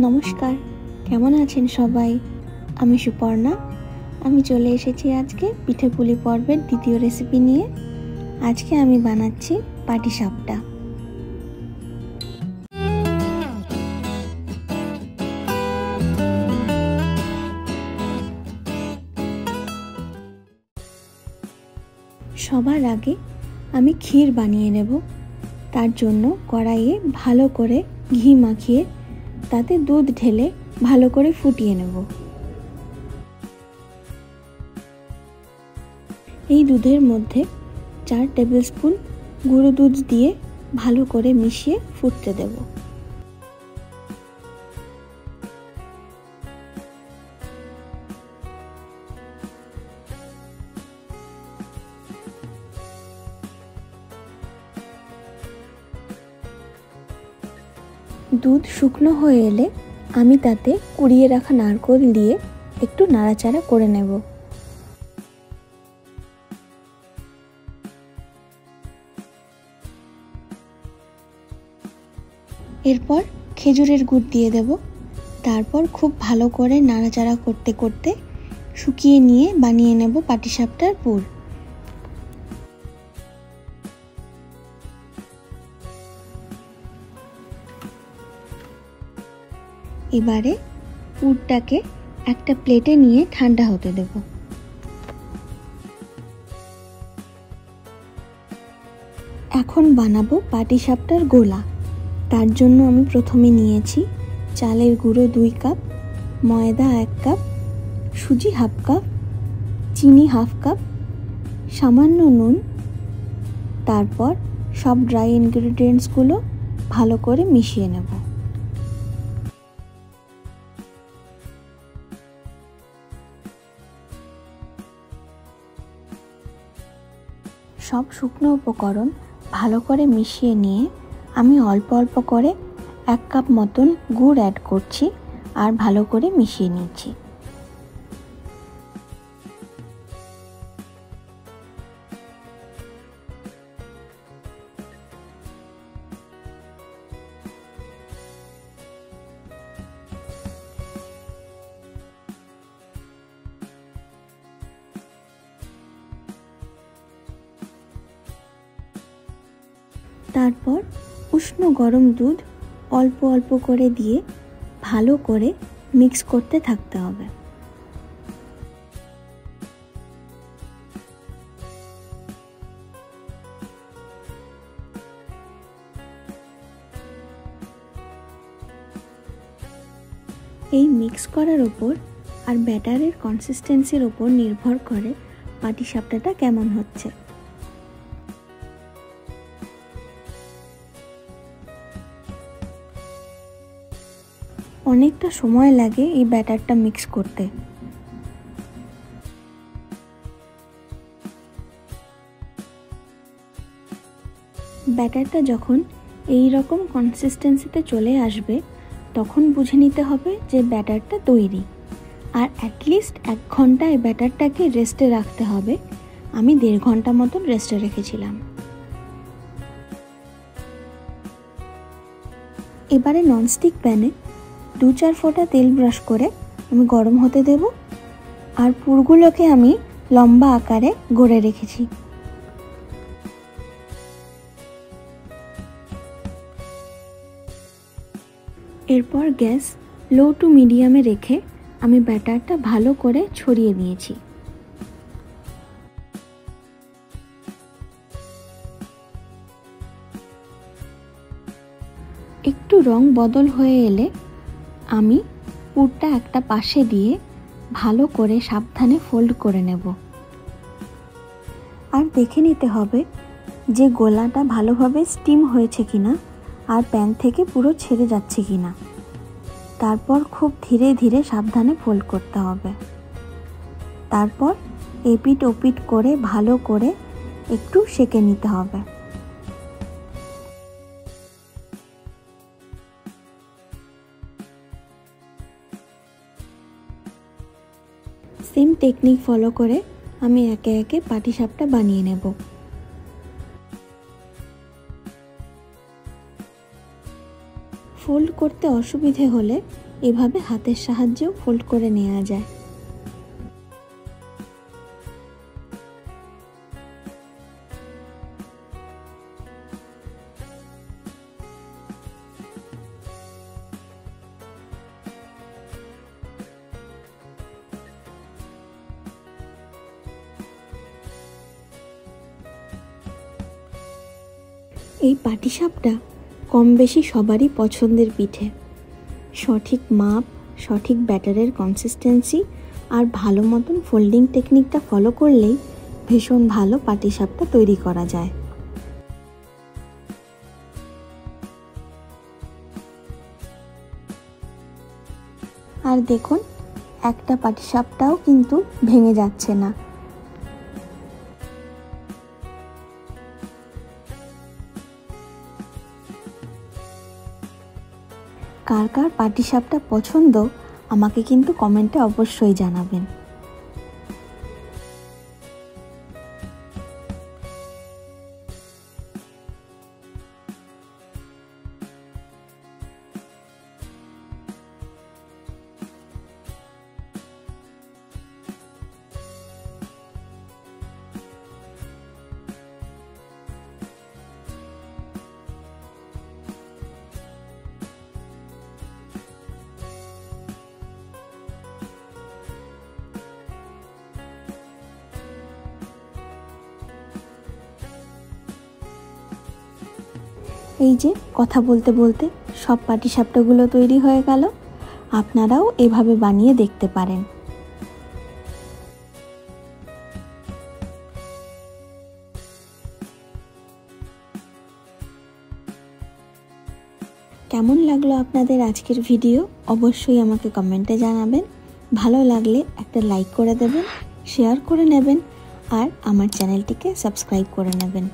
নমস্কার, কেমন আছেন সবাই? আমি সুপর্ণা। আমি চলে এসেছি আজকে পিঠেপুলি পর্বের দ্বিতীয় রেসিপি নিয়ে। আজকে আমি বানাচ্ছি পাটিসাপটা। সবার আগে আমি ক্ষীর বানিয়ে নেব। তার জন্য কড়াইয়ে ভালো করে ঘি মাখিয়ে তাতে দুধ ঢেলে ভালো করে ফুটিয়ে নেব। এই দুধের মধ্যে 4 টেবিল স্পুন গুঁড়ো দুধ দিয়ে ভালো করে মিশিয়ে ফুটতে দেব। দুধ শুকনো হয়ে এলে আমি তাতে কুড়িয়ে রাখা নারকেল দিয়ে একটু নাড়াচাড়া করে নেব। এরপর খেজুরের গুড় দিয়ে দেব। তারপর খুব ভালো করে নাড়াচাড়া করতে করতে শুকিয়ে নিয়ে বানিয়ে নেব পাটিসাপটার পুর। এবারে পুরটাকে একটা প্লেটে নিয়ে ঠান্ডা হতে দেব। এখন বানাবো পাটিসাপটার গোলা। তার জন্য আমি প্রথমে নিয়েছি চালের গুঁড়ো 2 কাপ, ময়দা 1 কাপ, সুজি 1/2 কাপ, চিনি 1/2 কাপ, সামান্য নুন। তারপর সব ড্রাই ইনগ্রেডিয়েন্টসগুলো ভালো করে মিশিয়ে নেব। সব শুকনো উপকরণ ভালো করে মিশিয়ে নিয়ে আমি অল্প অল্প করে 1 কাপ মতন গুড় অ্যাড করছি আর ভালো করে মিশিয়ে নিচ্ছি। তারপর উষ্ণ গরম দুধ অল্প অল্প করে দিয়ে ভালো করে মিক্স করতে থাকতে হবে। এই মিক্স করার ওপর আর ব্যাটারের কনসিস্টেন্সির ওপর নির্ভর করে পাটিসাপটাটা কেমন হচ্ছে। অনেকটা সময় লাগে এই ব্যাটারটা মিক্স করতে। ব্যাটারটা যখন এই রকম কনসিস্টেন্সিতে চলে আসবে তখন বুঝে নিতে হবে যে ব্যাটারটা তৈরি। আর অ্যাটলিস্ট 1 ঘন্টা এই ব্যাটারটাকে রেস্টে রাখতে হবে। আমি 1.5 ঘন্টা মতন রেস্টে রেখেছিলাম। এবারে ননস্টিক প্যানে 2-4 ফোঁটা তেল ব্রাশ করে আমি গরম হতে দেব। আর পুরগুলোকে আমি লম্বা আকারে গড়ে রেখেছি। এরপর গ্যাস লো টু মিডিয়ামে রেখে আমি ব্যাটারটা ভালো করে ছড়িয়ে নিয়েছি। একটু রং বদল হয়ে এলে আমি পুরটা একটা পাশে দিয়ে ভালো করে সাবধানে ফোল্ড করে নেব। আর দেখে নিতে হবে যে গোলাটা ভালোভাবে স্টিম হয়েছে কিনা আর প্যান থেকে পুরো ছেড়ে যাচ্ছে কিনা। তারপর খুব ধীরে ধীরে সাবধানে ফোল্ড করতে হবে। তারপর এপিট ওপিট করে ভালো করে একটু সেঁকে নিতে হবে। সেম টেকনিক ফলো করে আমি একে একে পাটিসাপটা বানিয়ে নেব। ফোল্ড করতে অসুবিধে হলে এভাবে হাতের সাহায্যেও ফোল্ড করে নেওয়া যায়। এই পাটিসাপটা কম বেশি সবারই পছন্দের পিঠে। সঠিক মাপ, সঠিক ব্যাটারের কনসিস্টেন্সি আর ভালো মতন ফোল্ডিং টেকনিকটা ফলো করলেই ভীষণ ভালো পাটিসাপটা তৈরি করা যায়। আর দেখুন, একটা পাটিসাপটাও কিন্তু ভেঙে যাচ্ছে না। কার কার পাটিসাপটা পছন্দ আমাকে কিন্তু কমেন্টে অবশ্যই জানাবেন। এই যে কথা বলতে বলতে সব পাটিসাপটাগুলো তৈরি হয়ে গেল। আপনারাও এভাবে বানিয়ে দেখতে পারেন। কেমন লাগলো আপনাদের আজকের ভিডিও অবশ্যই আমাকে কমেন্টে জানাবেন। ভালো লাগলে একটা লাইক করে দেবেন, শেয়ার করে নেবেন আর আমার চ্যানেলটিকে সাবস্ক্রাইব করে নেবেন।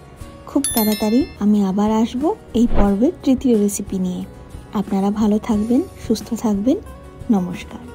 খুব তাড়াতাড়ি আমি আবার আসব এই পর্বের তৃতীয় রেসিপি নিয়ে। আপনারা ভালো থাকবেন, সুস্থ থাকবেন। নমস্কার।